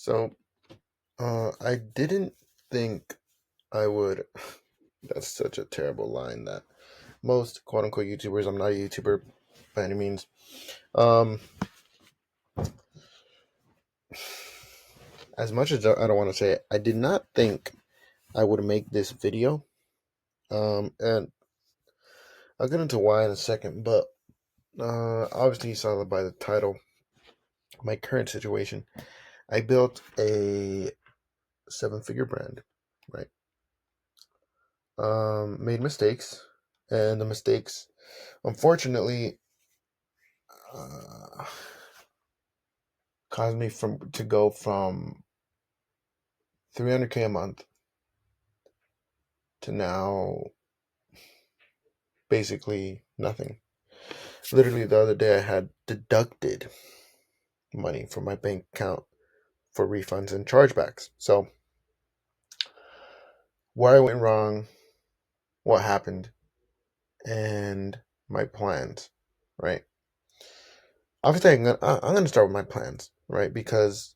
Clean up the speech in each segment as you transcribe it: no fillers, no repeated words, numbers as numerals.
So, I didn't think I would. That's such a terrible line that most quote unquote YouTubers, I'm not a YouTuber by any means. Um, as much as I don't want to say it, I did not think I would make this video. And I'll get into why in a second, but obviously you saw by the title, my current situation. I built a seven-figure brand, right? Made mistakes, and the mistakes, unfortunately, uh, caused me from to go from 300K a month to now basically nothing. Literally the other day I had deducted money from my bank account for refunds and chargebacks. So where I went wrong, what happened, and my plans, right? Obviously I'm gonna start with my plans, right? Because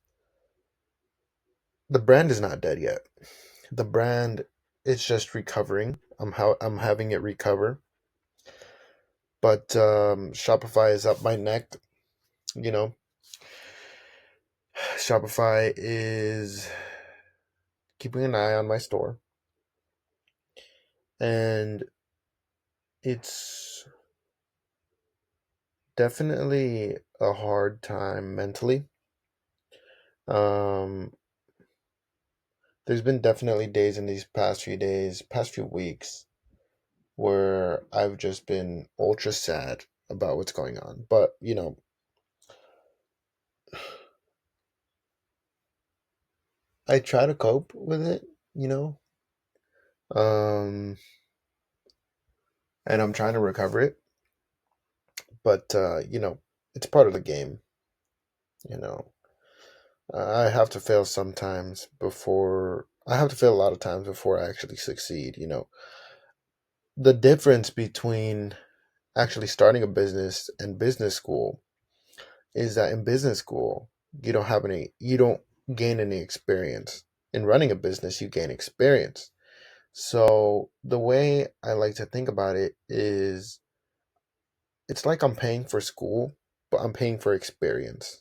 the brand is not dead yet. The brand is just recovering. I'm having it recover. But Shopify is up my neck. You know, Shopify is keeping an eye on my store, and it's definitely a hard time mentally. Um, there's been definitely days in these past few weeks, where I've just been ultra sad about what's going on. But I try to cope with it. You know, um, and I'm trying to recover it. But it's part of the game. You know, I have to fail sometimes before I have to fail a lot of times before I actually succeed. The difference between actually starting a business and business school is that in business school, you don't gain any experience. In running a business, you gain experience. So the way I like to think about it is it's like I'm paying for school, but I'm paying for experience.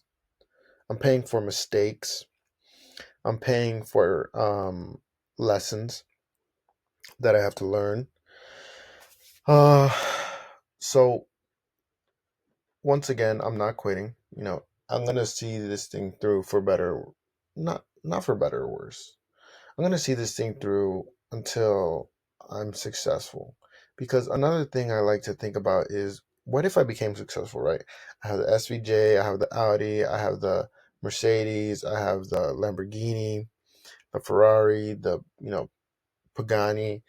I'm paying for mistakes. I'm paying for lessons that I have to learn. Uh, so once again, I'm not quitting. I'm gonna see this thing through for better, not for better or worse. I'm gonna see this thing through until I'm successful. Because another thing I like to think about is what if I became successful, right? I have the SVJ, I have the Audi, I have the Mercedes, I have the Lamborghini, the Ferrari, the Pagani.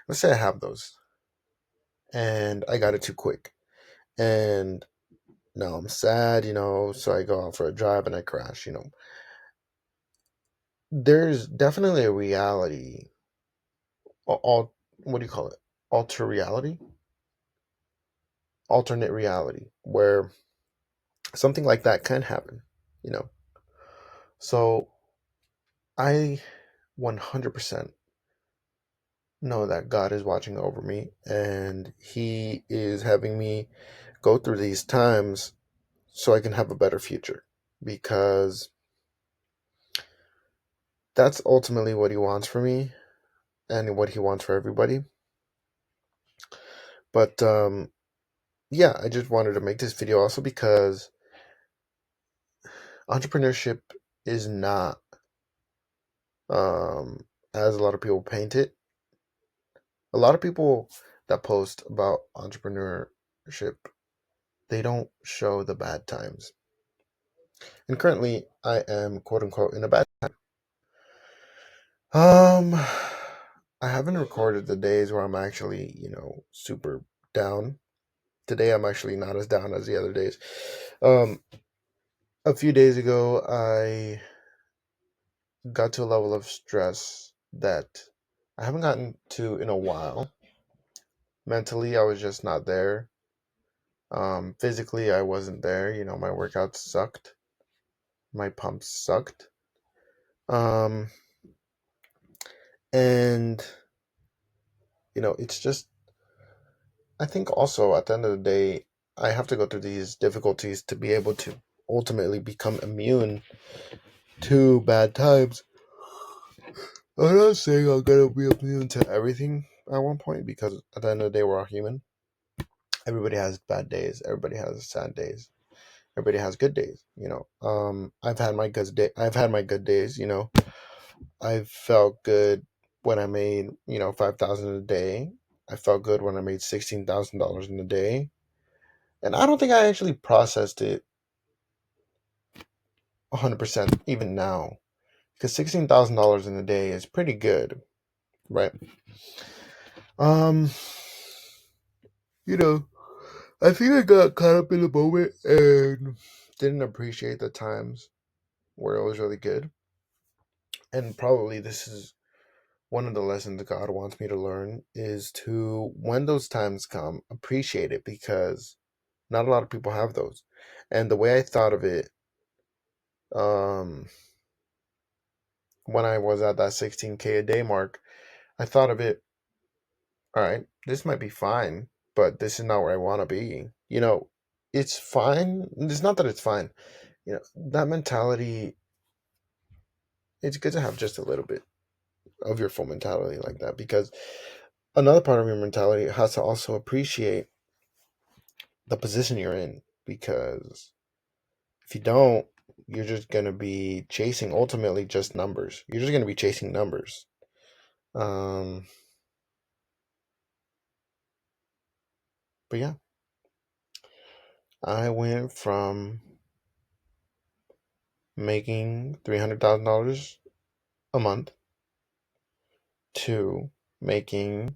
Let's say I have those, and I got it too quick, and now I'm sad, so I go out for a drive and I crash. There's definitely a reality, all what do you call it? Alter reality, alternate reality, where something like that can happen. You know, so I 100% know that God is watching over me, and He is having me go through these times so I can have a better future, because that's ultimately what He wants for me and what He wants for everybody. But yeah, I just wanted to make this video also because entrepreneurship is not as a lot of people paint it. A lot of people that post about entrepreneurship, they don't show the bad times. And currently, I am quote unquote in a bad time. Um, I haven't recorded the days where I'm actually, super down. Today, I'm actually not as down as the other days. Um, a few days ago, I got to a level of stress that I haven't gotten to in a while. Mentally, I was just not there. Physically, I wasn't there. My workouts sucked. My pumps sucked. Um, and it's just, I think also at the end of the day, I have to go through these difficulties to be able to ultimately become immune to bad times. I'm not saying I'm gonna be immune to everything at one point, because at the end of the day, we're all human. Everybody has bad days. Everybody has sad days. Everybody has good days. I've had my good day. I've had my good days. I felt good when I made 5,000 a day. I felt good when I made $16,000 in a day, and I don't think I actually processed it 100% even now, because $16,000 in a day is pretty good, right? Um, you know, I think I got caught up in the moment and didn't appreciate the times where it was really good. And probably this is one of the lessons that God wants me to learn, is to, when those times come, appreciate it, because not a lot of people have those. And the way I thought of it, um, when I was at that 16K a day mark, I thought of it, all right, this might be fine, but this is not where I want to be. It's fine. It's not that it's fine. That mentality, it's good to have just a little bit of your full mentality like that, because another part of your mentality has to also appreciate the position you're in, because if you don't, you're just going to be chasing ultimately just numbers. You're just going to be chasing numbers. Um, but yeah, I went from making $300,000 a month to making,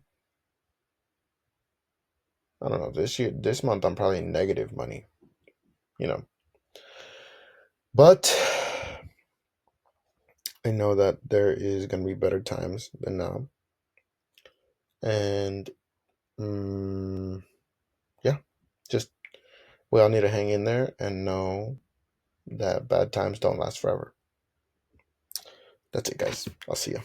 I don't know, this month I'm probably in negative money, you know. But I know that there is going to be better times than now. And yeah, just, we all need to hang in there and know that bad times don't last forever. That's it, guys. I'll see you.